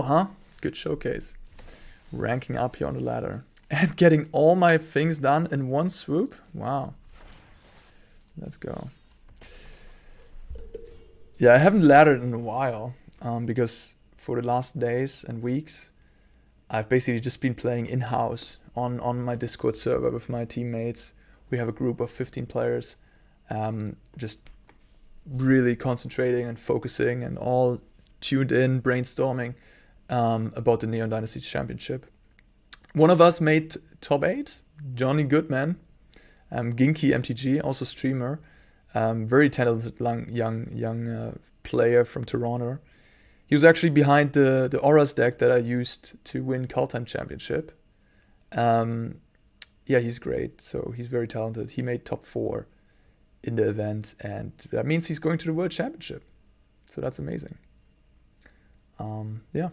huh? Good showcase. Ranking up here on the ladder. And getting all my things done in one swoop? Wow. Let's go. Yeah, I haven't laddered in a while. Because for the last days and weeks, I've basically just been playing in-house on my Discord server with my teammates. We have a group of 15 players. Just really concentrating and focusing and all tuned in, brainstorming about the NEON Dynasty Championship. One of us made top 8, Johnny Goodman, Ginky MTG, also streamer, very talented young player from Toronto. He was actually behind the Auras deck that I used to win Kaltan Championship. Yeah, he's great, so he's very talented. He made top 4 in the event, and that means he's going to the World Championship. So that's amazing. Yeah.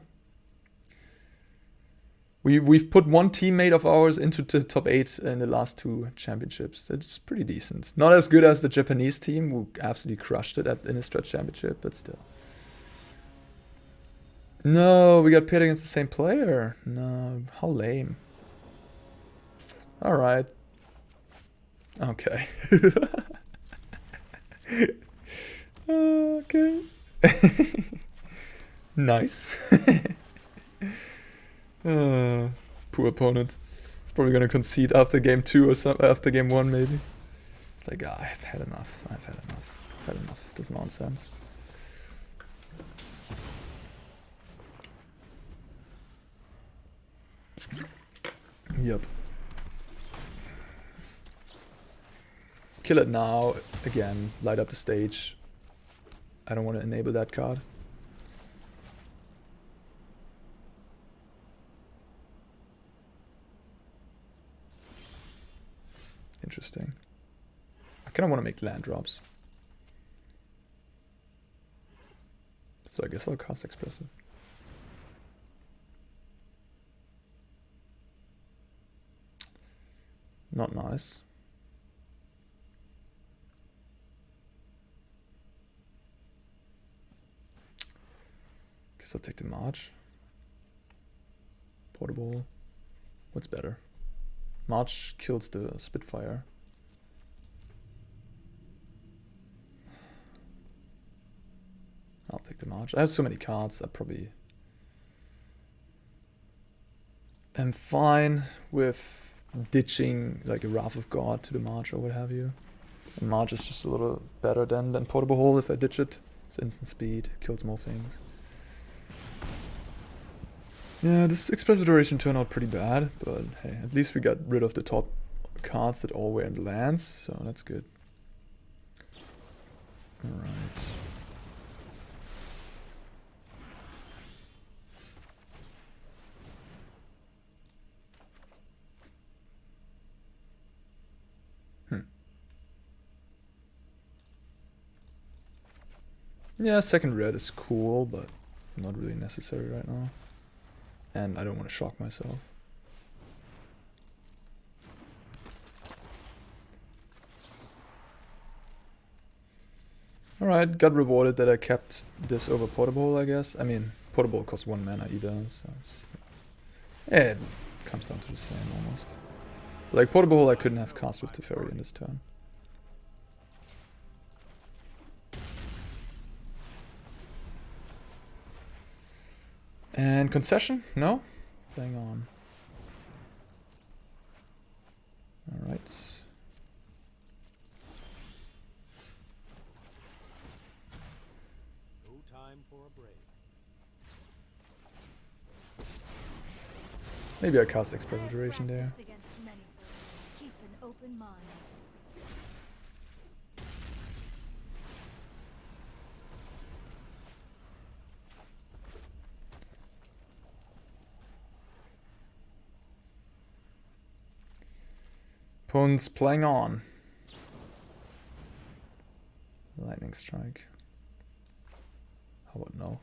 We've put one teammate of ours into the top 8 in the last 2 championships. That's pretty decent. Not as good as the Japanese team, who absolutely crushed it in the Stretch Championship, but still. No, we got paired against the same player. No, how lame. Alright. Okay. Okay. Nice. Poor opponent. He's probably gonna concede after game 2 or something, after game 1 maybe. It's like, I've had enough. I've had enough of this nonsense. Yep. Kill it now. Again, light up the stage. I don't want to enable that card. Interesting. I kind of want to make land drops. So I guess I'll cast Expressive. Not nice. Guess I'll take the March. Portable. What's better? March kills the Spitfire. I'll take the March. I have so many cards, I probably am fine with ditching like a Wrath of God to the March or what have you. And March is just a little better than Portable Hole if I ditch it. It's instant speed, kills more things. Yeah, this Expressive Duration turned out pretty bad, but hey, at least we got rid of the top cards that all were in the lands, so that's good. Alright. Yeah, second red is cool, but not really necessary right now. And I don't want to shock myself. Alright, got rewarded that I kept this over Portable, I guess. I mean, Portable costs 1 mana either, so it's just, it comes down to the same almost. Like Portable, I couldn't have cast with Teferi in this turn. And concession? No? Playing on. Alright. No time for a break. Maybe I cast Expressive Duration there. Practiced against many foes. Keep an open mind. Opponent's playing on. Lightning Strike. How about no?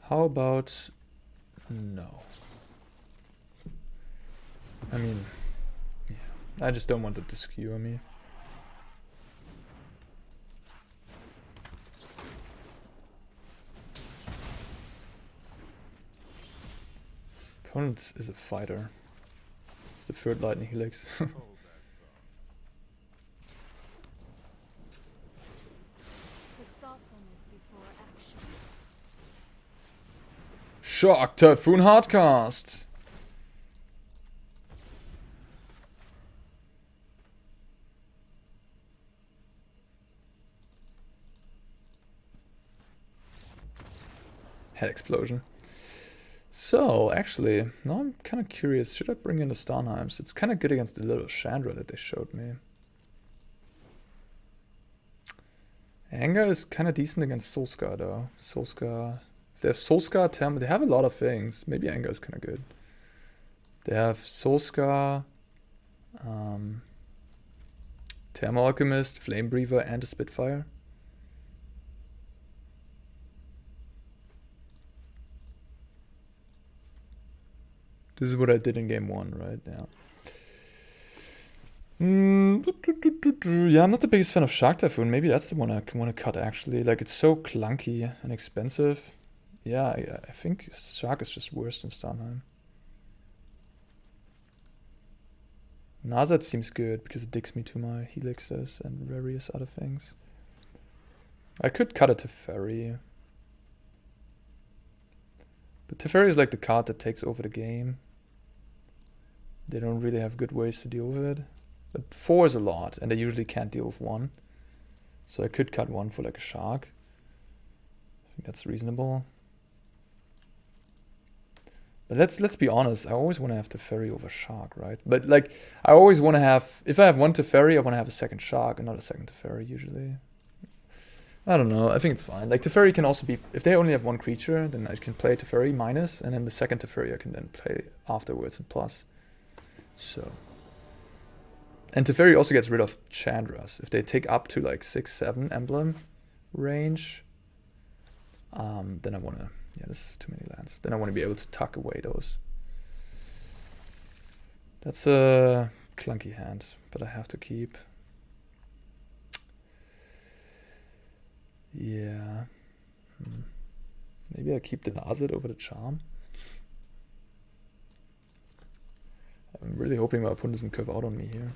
How about no? I mean, yeah. I just don't want it to skewer me. Opponent is a fighter. It's the third Lightning Helix. Hold that thought. With thoughtfulness before action. Shock Typhoon Hardcast. Head explosion. So, actually, now I'm kind of curious. Should I bring in the Starnheims? It's kind of good against the little Chandra that they showed me. Anger is kind of decent against Soulscar, though. Soulscar. If they have Soulscar, Thermal, they have a lot of things. Maybe Anger is kind of good. They have Soulscar, Thermal Alchemist, Flame Breather, and a Spitfire. This is what I did in game 1, right? Yeah. Yeah, I'm not the biggest fan of Shark Typhoon. Maybe that's the one I want to cut, actually. Like, it's so clunky and expensive. Yeah, I think Shark is just worse than Starnheim. Nazat seems good because it digs me to my Helixes and various other things. I could cut it to Teferi. But Teferi is like the card that takes over the game. They don't really have good ways to deal with it. But 4 is a lot, and they usually can't deal with 1. So I could cut 1 for like a Shark. I think that's reasonable. But let's be honest, I always want to have Teferi over Shark, right? But like, I always want to have, if I have 1 Teferi, I want to have a second Shark and not a second Teferi usually. I don't know, I think it's fine. Like Teferi can also be, if they only have 1 creature, then I can play Teferi minus, and then the second Teferi I can then play afterwards and plus. So. And Teferi also gets rid of Chandras. If they take up to like 6-7 emblem range, then I want to, yeah, this is too many lands. Then I want to be able to tuck away those. That's a clunky hand, but I have to keep. Yeah. Maybe I keep the Nazit over the Charm. I'm really hoping my opponent doesn't curve out on me here.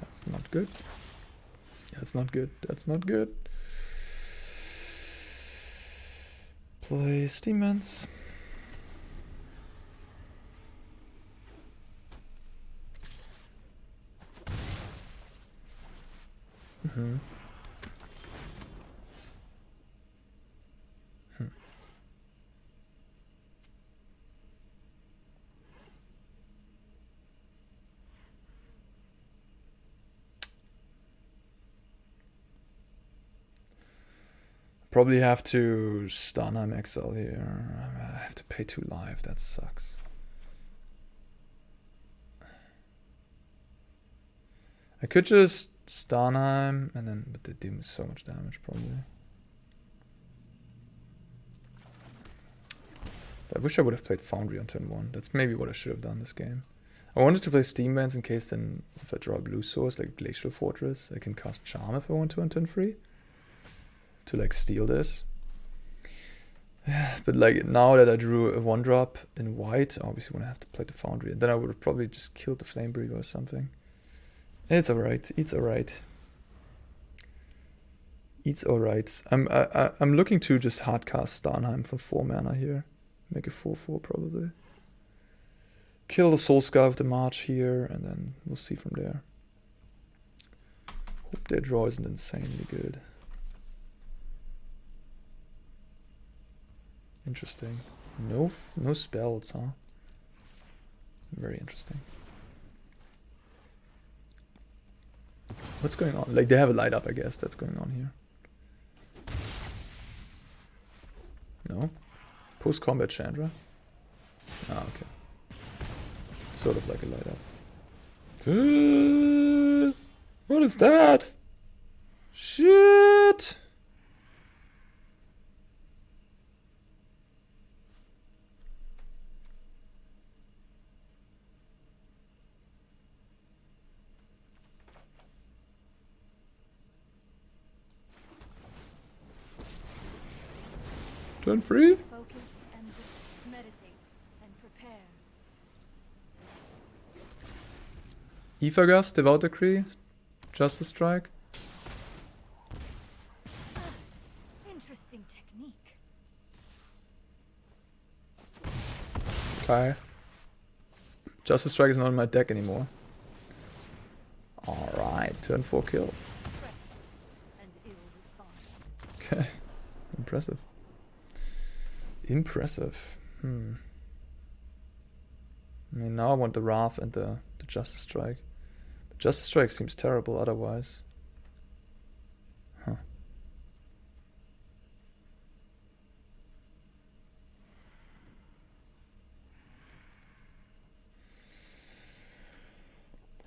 That's not good. That's not good. That's not good. Play Demons. Probably have to Starnheim Exile here. I have to pay 2 life, that sucks. I could just Starnheim, and then but they do so much damage probably. I wish I would have played Foundry on turn 1. That's maybe what I should have done this game. I wanted to play Steam Bands in case then if I draw a blue source like Glacial Fortress, I can cast Charm if I want to on turn 3. To like steal this. But like now that I drew a 1-drop in white, obviously when I have to play the Foundry, and then I would have probably just killed the Flamebreaker or something. It's alright, it's alright. It's alright. I'm looking to just hardcast Starnheim for 4 mana here. Make a 4/4 probably. Kill the Soulscar with the March here, and then we'll see from there. Hope their draw isn't insanely good. Interesting. No spells, huh? Very interesting. What's going on? Like they have a light up, I guess. That's going on here. No? Post-combat Chandra? Ah, okay. Sort of like a light up. What is that? Shit! Turn 3? Focus and meditate and prepare. Iphagas, Devout Decree, Justice Strike. Interesting technique. Okay. Justice Strike is not in my deck anymore. Alright, turn 4 kill. Reckless and ill-refined. Okay. Impressive. Impressive. I mean, now I want the Wrath and the Justice Strike. The Justice Strike seems terrible otherwise. Huh.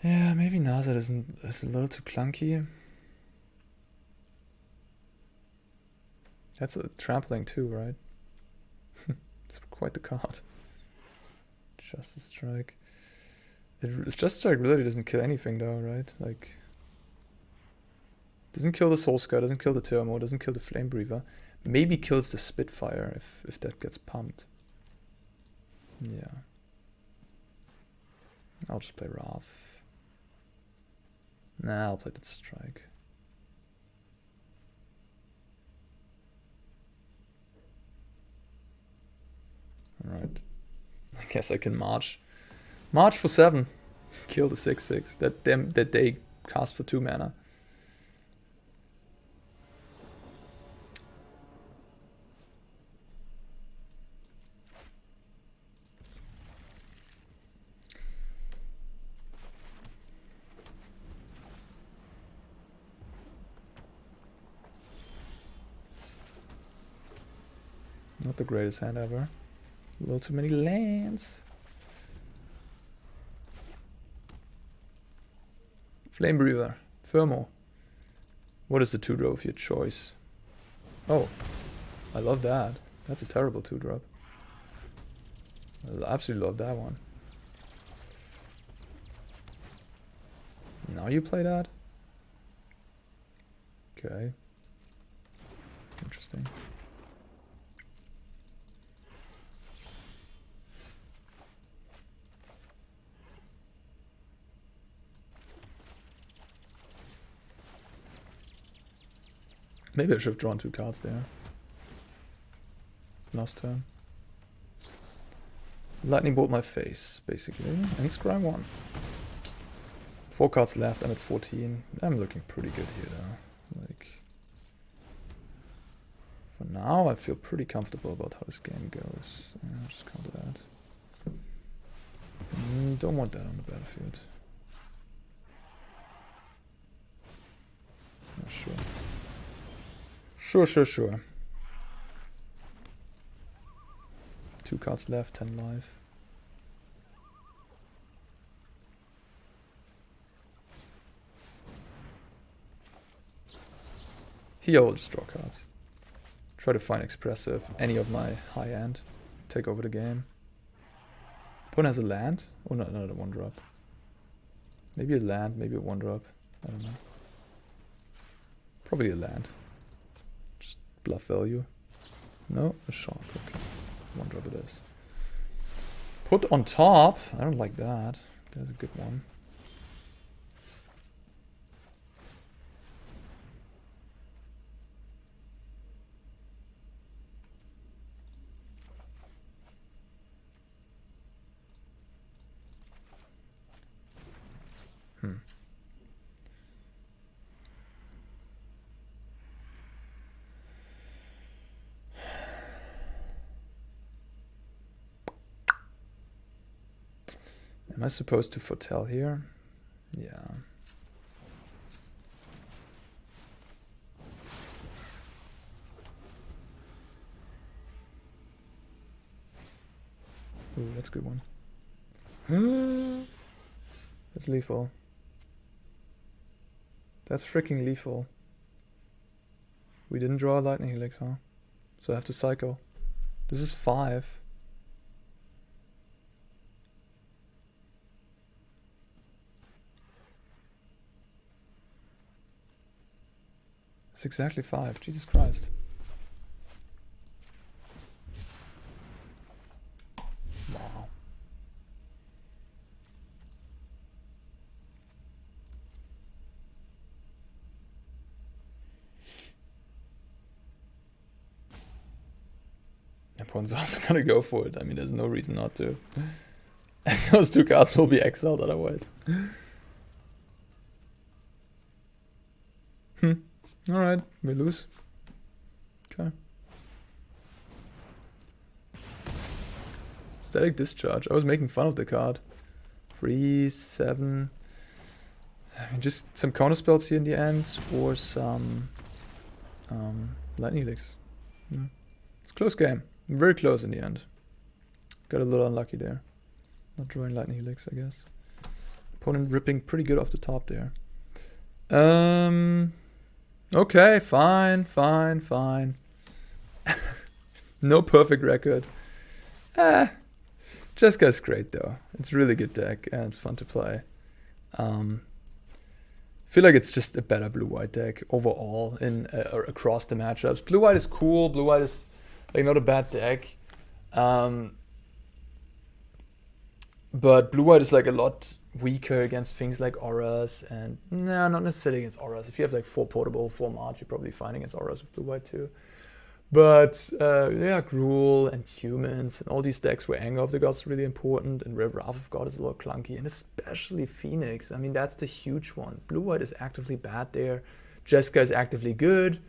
Yeah, maybe Nazar is a little too clunky. That's a trampling too, right? It's quite the card. Justice Strike. Justice Strike really doesn't kill anything though, right? Like, doesn't kill the Soulscar, doesn't kill the Turmo, doesn't kill the Flamebreaker. Maybe kills the Spitfire if that gets pumped. Yeah. I'll just play Wrath. Nah, I'll play that Strike. Alright. I guess I can march. March for 7. Kill the 6/6. That they cast for 2 mana. Not the greatest hand ever. A little too many lands. Flamebreaker. Thermo. What is the 2-drop of your choice? Oh. I love that. That's a terrible 2-drop. I absolutely love that one. Now you play that? Okay. Interesting. Maybe I should have drawn 2 cards there. Last turn. Lightning bolt my face, basically. And scry 1. 4 cards left, I'm at 14. I'm looking pretty good here though. Like, for now I feel pretty comfortable about how this game goes. Yeah, I'll just counter that. Don't want that on the battlefield. Not sure. Sure. 2 cards left, 10 life. Here I'll just draw cards. Try to find expressive, any of my high end. Take over the game. Opponent has a land? Oh, no, not a 1-drop. Maybe a land, maybe a 1-drop. I don't know. Probably a land. Just bluff value. No, a shark. Okay. 1-drop it is. Put on top. I don't like that. There's a good one. Am I supposed to foretell here? Yeah. Ooh, that's a good one. That's lethal. That's freaking lethal. We didn't draw a lightning helix, huh? So I have to cycle. This is 5. It's exactly 5. Jesus Christ. Wow. Opponent's also gonna go for it. I mean, there's no reason not to. And those 2 cards will be exiled otherwise. Alright, we lose. Okay. Static Discharge. I was making fun of the card. 3, 7. I mean, just some counter spells here in the end, or some lightning helix. Yeah. It's a close game. Very close in the end. Got a little unlucky there. Not drawing lightning helix, I guess. Opponent ripping pretty good off the top there. Okay, fine. No perfect record. Jeskai's great though. It's a really good deck and it's fun to play. Feel like it's just a better blue-white deck overall in across the matchups. Blue-white is cool. Blue-white is like not a bad deck. But blue-white is like a lot weaker against things like auras, and no, not necessarily against auras. If you have like 4 portable, 4 march, you're probably fine against auras with blue-white too. But yeah, Gruul and humans and all these decks where Anger of the Gods is really important, and where Wrath of God is a little clunky, and especially Phoenix. I mean, that's the huge one. Blue-white is actively bad there. Jeskai is actively good.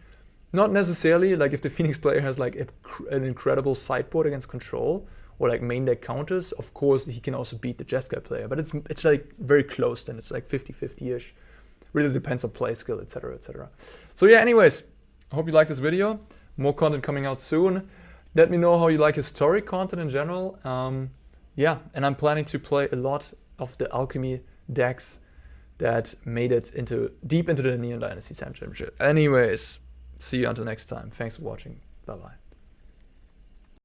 Not necessarily, like if the Phoenix player has like an incredible sideboard against control, or like main deck counters, of course he can also beat the Jeskai player, but it's like very close then. It's like 50-50-ish. Really depends on play skill, etc, etc. So yeah, anyways, I hope you liked this video. More content coming out soon. Let me know how you like historic content in general. Yeah, and I'm planning to play a lot of the alchemy decks that made it deep into the NEON Dynasty Championship. Anyways, see you until next time. Thanks for watching. Bye bye.